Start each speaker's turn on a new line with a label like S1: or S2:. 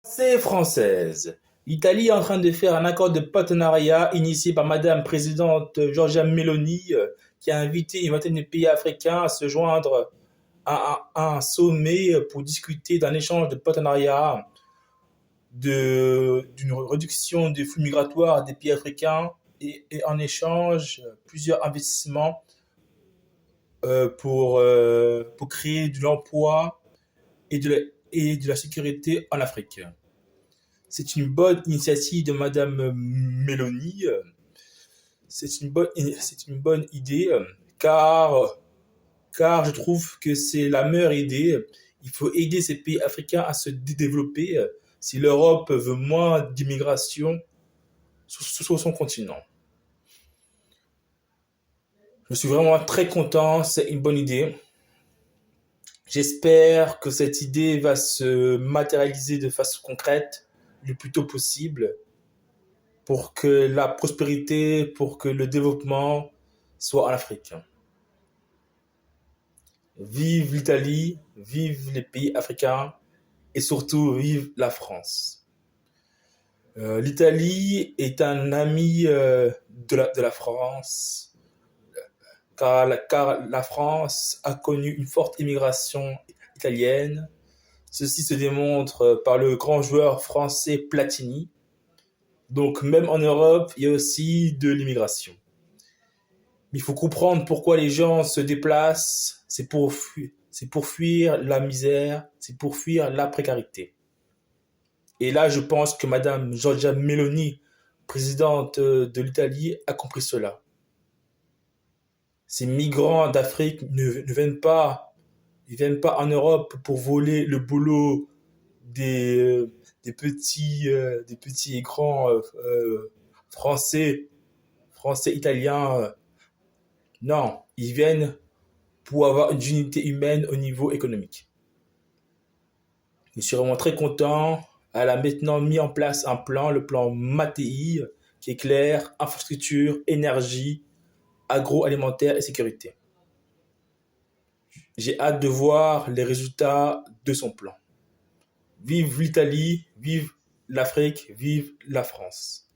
S1: C'est française. L'Italie est en train de faire un accord de partenariat initié par Madame Présidente Giorgia Meloni, qui a invité une vingtaine de pays africains à se joindre à un sommet pour discuter d'un échange de partenariat, d'une réduction des flux migratoires des pays africains et en échange plusieurs investissements pour créer de l'emploi et de la sécurité en Afrique. C'est une bonne initiative de Madame Meloni. C'est une bonne idée car, car je trouve que c'est la meilleure idée. Il faut aider ces pays africains à se développer si l'Europe veut moins d'immigration sur son continent. Je suis vraiment très content, c'est une bonne idée. J'espère que cette idée va se matérialiser de façon concrète le plus tôt possible pour que la prospérité, pour que le développement soit en Afrique. Vive l'Italie, vive les pays africains et surtout vive la France. L'Italie est un ami de la France car la France a connu une forte immigration italienne. Ceci se démontre par le grand joueur français Platini. Donc même en Europe, il y a aussi de l'immigration. Mais il faut comprendre pourquoi les gens se déplacent. C'est pour fuir la misère, c'est pour fuir la précarité. Et là, je pense que Madame Giorgia Meloni, présidente de l'Italie, a compris cela. Ces migrants d'Afrique ne viennent pas en Europe pour voler le boulot des petits et grands français, français, italiens. Non, ils viennent pour avoir une dignité humaine au niveau économique. Je suis vraiment très content. Elle a maintenant mis en place un plan, le plan Mattei, qui est clair, infrastructure, énergie, agroalimentaire et sécurité. J'ai hâte de voir les résultats de son plan. Vive l'Italie, vive l'Afrique, vive la France.